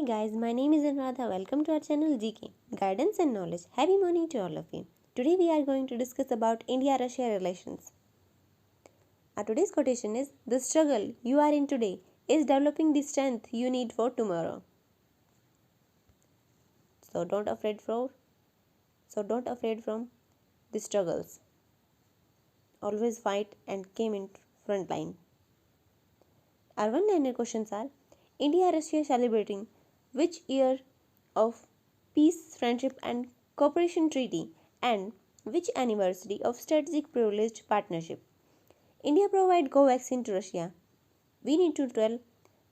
guys, my name is Anuradha. Welcome to our channel GK Guidance and Knowledge. Happy morning to all of you. Today we are going to discuss about India-Russia relations. Our today's quotation is: the struggle you are in today is developing the strength you need for tomorrow. So don't afraid from the struggles. Always fight and came in front line. Our one-liner questions are: India-Russia celebrating which year of peace, friendship and cooperation treaty, and which anniversary of strategic privileged partnership? India provide Covaxin to Russia. We need to tell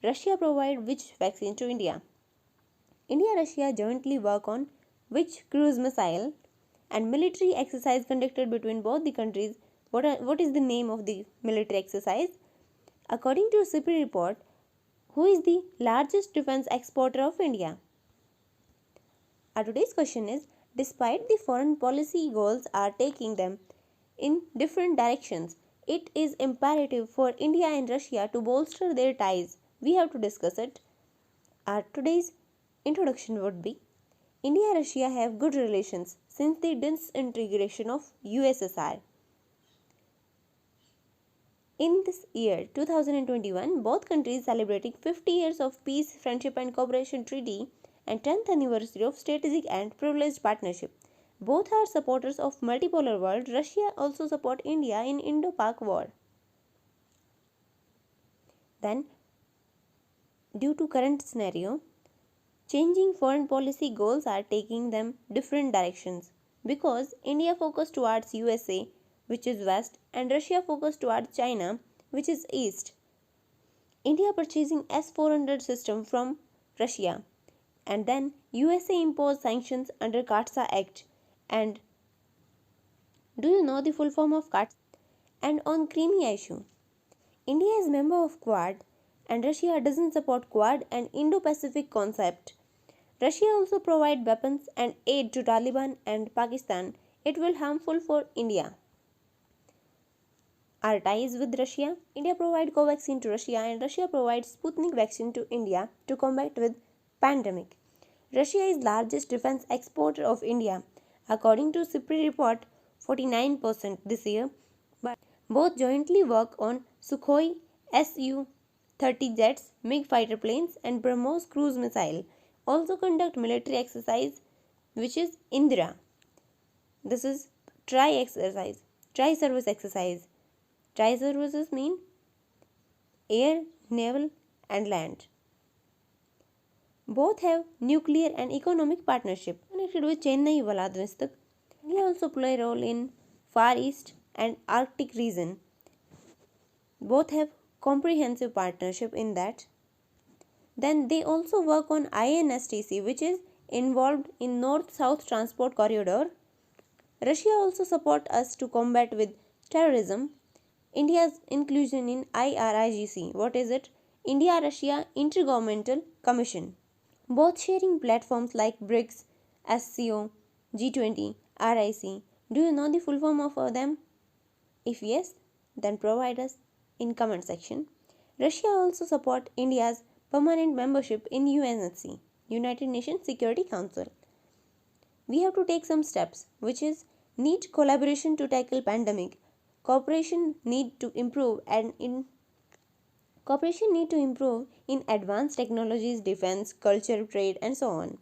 Russia provide which vaccine to India. India-Russia jointly work on which cruise missile, and military exercise conducted between both the countries. What is the name of the military exercise? According to CIPRI report, who is the largest defense exporter of India? Our today's question is: despite the foreign policy goals are taking them in different directions, it is imperative for India and Russia to bolster their ties. We have to discuss it. Our today's introduction would be: India-Russia have good relations since the disintegration of USSR. In this year 2021, both countries celebrating 50 years of peace, friendship and cooperation treaty and 10th anniversary of strategic and privileged partnership. Both are supporters of multipolar world. Russia also support India in Indo-Pak war. Then, due to current scenario, changing foreign policy goals are taking them different directions, because India focused towards USA, which is west, and Russia focused towards China, which is east. India purchasing S-400 system from Russia, and then USA imposed sanctions under CAATSA Act. And do you know the full form of CAATSA? And on Crimea issue, India is member of Quad and Russia doesn't support Quad and Indo-Pacific concept. Russia also provide weapons and aid to Taliban and Pakistan. It will harmful for India. Our ties with Russia: India provide Covaxin to Russia and Russia provides Sputnik vaccine to India to combat with pandemic. Russia is largest defense exporter of India. According to CIPRI report, 49% this year. But both jointly work on Sukhoi Su-30 jets, MiG fighter planes and BrahMos cruise missile. Also conduct military exercise, which is Indira. This is tri-service exercise. Tri-services mean air, naval and land. Both have nuclear and economic partnership connected with Chennai Vladivostok. India also play a role in Far East and Arctic region. Both have comprehensive partnership in that. Then they also work on INSTC, which is involved in North-South Transport Corridor. Russia also support us to combat with terrorism. India's inclusion in IRIGC. What is it? India-Russia Intergovernmental Commission. Both sharing platforms like BRICS, SCO, G20, RIC. Do you know the full form of them? If yes, then provide us in comment section. Russia also support India's permanent membership in UNSC, United Nations Security Council. We have to take some steps, which is need collaboration to tackle pandemic. Cooperation need to improve in advanced technologies, defense, culture, trade and so on.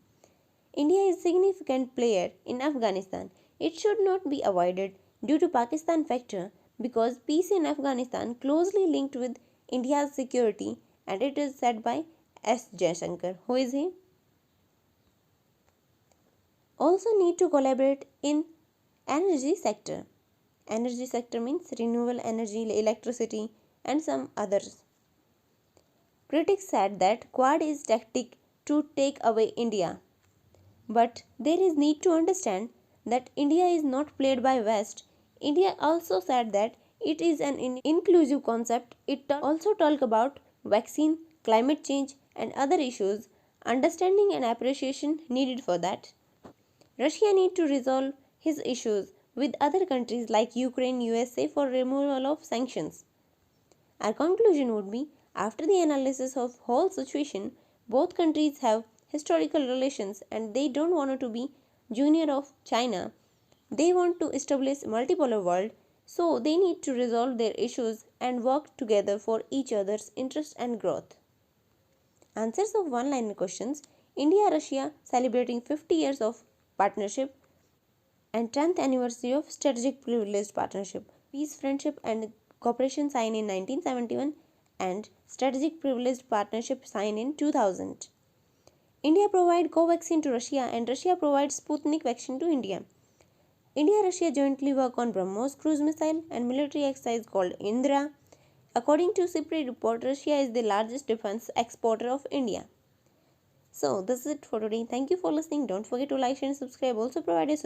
India is a significant player in Afghanistan. It should not be avoided due to Pakistan factor, because peace in Afghanistan closely linked with India's security, and it is said by S. Jaishankar. Who is he? Also need to collaborate in energy sector. Energy sector means renewable energy, electricity and some others. Critics said that Quad is tactic to take away India. But there is need to understand that India is not played by West. India also said that it is an inclusive concept. It also talk about vaccine, climate change and other issues. Understanding and appreciation needed for that. Russia need to resolve his issues with other countries like Ukraine, USA for removal of sanctions. Our conclusion would be: after the analysis of whole situation, both countries have historical relations and they don't want to be junior of China. They want to establish multipolar world, so they need to resolve their issues and work together for each other's interest and growth. Answers of one-liner questions. India Russia celebrating 50 years of partnership and 10th anniversary of strategic privileged partnership. Peace, friendship and cooperation signed in 1971 and strategic privileged partnership signed in 2000. India provide Covaxin to Russia and Russia provides Sputnik vaccine to India. India-Russia jointly work on BrahMos cruise missile and military exercise called Indra. According to CIPRI report, Russia is the largest defense exporter of India. So this is it for today. Thank you for listening. Don't forget to like, share and subscribe. Also provide a